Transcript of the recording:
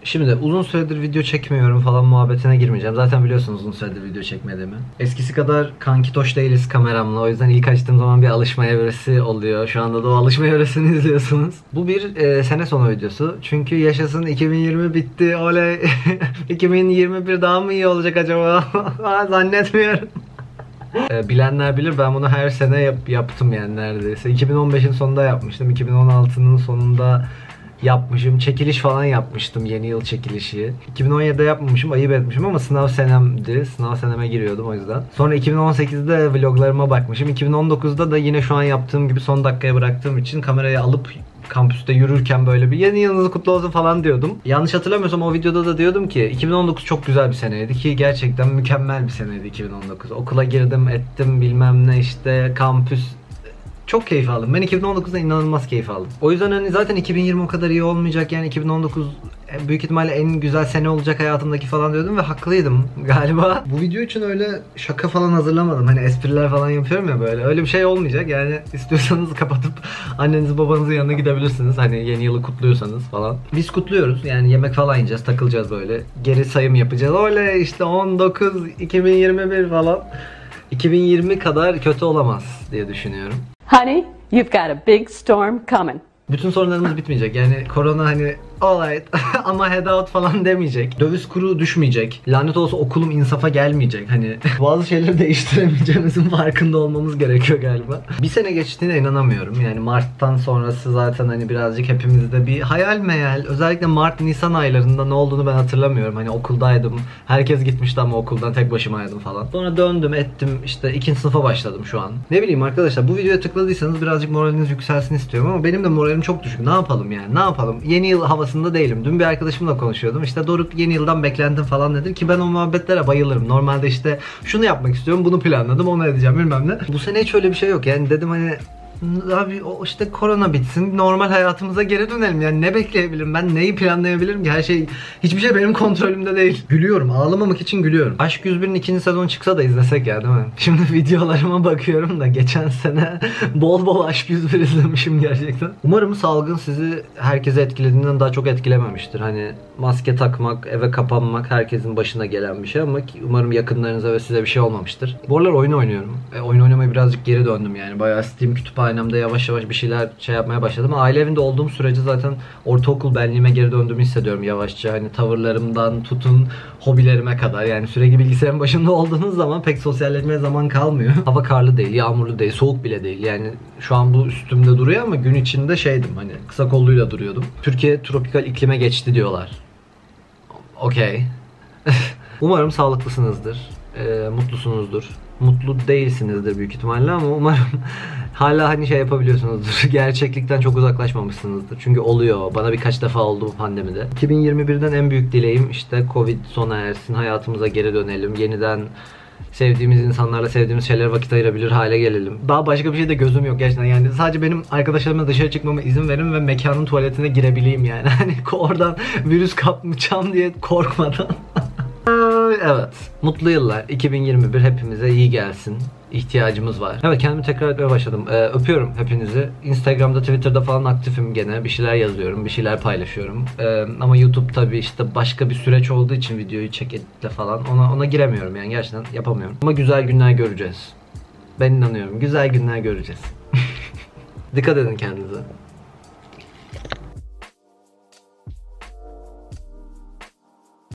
Şimdi uzun süredir video çekmiyorum falan muhabbetine girmeyeceğim. Zaten biliyorsunuz uzun süredir video çekmediğimi. Eskisi kadar kankitoş değiliz kameramla. O yüzden ilk açtığım zaman bir alışma evresi oluyor. Şu anda da o alışma evresini izliyorsunuz. Bu bir sene sonu videosu. Çünkü yaşasın 2020 bitti. Oley. 2021 daha mı iyi olacak acaba? Zannetmiyorum. Bilenler bilir, ben bunu her sene yaptım yani neredeyse. 2015'in sonunda yapmıştım. 2016'nın sonunda yapmışım. Çekiliş falan yapmıştım. Yeni yıl çekilişi. 2017'de yapmamışım. Ayıp etmişim ama sınav senemdi. Sınav seneme giriyordum o yüzden. Sonra 2018'de vloglarıma bakmışım. 2019'da da yine şu an yaptığım gibi son dakikaya bıraktığım için kamerayı alıp kampüste yürürken böyle bir yeni yılınız kutlu olsun falan diyordum. Yanlış hatırlamıyorsam o videoda da diyordum ki 2019 çok güzel bir seneydi ki gerçekten mükemmel bir seneydi 2019. Okula girdim, ettim, bilmem ne, işte kampüs. Çok keyif aldım. Ben 2019'da inanılmaz keyif aldım. O yüzden hani zaten 2020 o kadar iyi olmayacak, yani 2019 büyük ihtimalle en güzel sene olacak hayatımdaki falan diyordum ve haklıydım galiba. Bu video için öyle şaka falan hazırlamadım. Hani espriler falan yapıyorum ya böyle. Öyle bir şey olmayacak. Yani istiyorsanız kapatıp annenizi babanızın yanına gidebilirsiniz. Hani yeni yılı kutluyorsanız falan. Biz kutluyoruz. Yani yemek falan yiyeceğiz, takılacağız böyle. Geri sayım yapacağız. Öyle işte 19 2021 falan. 2020 kadar kötü olamaz diye düşünüyorum. Honey, you've got a big storm coming. Bütün sorunlarımız bitmeyecek. Yani korona hani alright ama head out falan demeyecek. Döviz kuru düşmeyecek. Lanet olsa okulum insafa gelmeyecek. Hani bazı şeyleri değiştiremeyeceğimizin farkında olmamız gerekiyor galiba. Bir sene geçtiğine inanamıyorum. Yani Mart'tan sonrası zaten hani birazcık hepimizde bir hayal meyal. Özellikle Mart-Nisan aylarında ne olduğunu ben hatırlamıyorum. Hani okuldaydım. Herkes gitmişti ama okuldan tek başımaydım falan. Sonra döndüm ettim, işte 2. sınıfa başladım şu an. Ne bileyim arkadaşlar, bu videoya tıkladıysanız birazcık moraliniz yükselsin istiyorum ama benim de moralim çok düşük. Ne yapalım yani? Ne yapalım? Yeni yıl havasında değilim. Dün bir arkadaşımla konuşuyordum. İşte Doruk yeni yıldan beklentim falan dedi ki ben o muhabbetlere bayılırım. Normalde işte şunu yapmak istiyorum, bunu planladım, onu edeceğim bilmem ne. Bu sene hiç öyle bir şey yok. Yani dedim hani abi o işte korona bitsin, normal hayatımıza geri dönelim. Yani ne bekleyebilirim ben, neyi planlayabilirim ki? Her şey, hiçbir şey benim kontrolümde değil. Gülüyorum, ağlamamak için gülüyorum. Aşk 101'in 2. sezonu çıksa da izlesek ya, değil mi? Şimdi videolarıma bakıyorum da geçen sene bol bol Aşk 101 izlemişim gerçekten. Umarım salgın sizi herkese etkilediğinden daha çok etkilememiştir. Hani maske takmak, eve kapanmak herkesin başına gelen bir şey ama umarım yakınlarınıza ve size bir şey olmamıştır. Bu aralar oyun oynuyorum. Oyun oynamaya birazcık geri döndüm yani. Bayağı Steam kütüphanemde yavaş yavaş bir şeyler yapmaya başladım. Aile evinde olduğum sürece zaten ortaokul benliğime geri döndüğümü hissediyorum yavaşça. Hani tavırlarımdan tutun hobilerime kadar. Yani sürekli bilgisayarın başında olduğunuz zaman pek sosyalleşmeye zaman kalmıyor. Hava karlı değil, yağmurlu değil, soğuk bile değil. Yani şu an bu üstümde duruyor ama gün içinde şeydim, hani kısa kolluyla duruyordum. Türkiye tropikal iklime geçti diyorlar. Okey. Umarım sağlıklısınızdır. Mutlusunuzdur. Mutlu değilsinizdir büyük ihtimalle ama umarım hala hani şey yapabiliyorsunuzdur. Gerçeklikten çok uzaklaşmamışsınızdır. Çünkü oluyor. Bana birkaç defa oldu bu pandemide. 2021'den en büyük dileğim işte Covid sona ersin. Hayatımıza geri dönelim. Yeniden sevdiğimiz insanlarla sevdiğimiz şeylere vakit ayırabilir hale gelelim. Daha başka bir şey de gözüm yok gerçekten. Yani sadece benim arkadaşlarımla dışarı çıkmama izin verin ve mekanın tuvaletine girebileyim yani. Hani oradan virüs kapmayacağım diye korkmadan. Evet. Mutlu yıllar. 2021 hepimize iyi gelsin. İhtiyacımız var. Evet, kendimi tekrar etmeye başladım. Öpüyorum hepinizi. Instagram'da, Twitter'da falan aktifim gene. Bir şeyler yazıyorum, bir şeyler paylaşıyorum. Ama YouTube tabii işte başka bir süreç olduğu için videoyu çek editle falan ona giremiyorum yani, gerçekten yapamıyorum. Ama güzel günler göreceğiz. Ben inanıyorum. Güzel günler göreceğiz. Dikkat edin kendinize.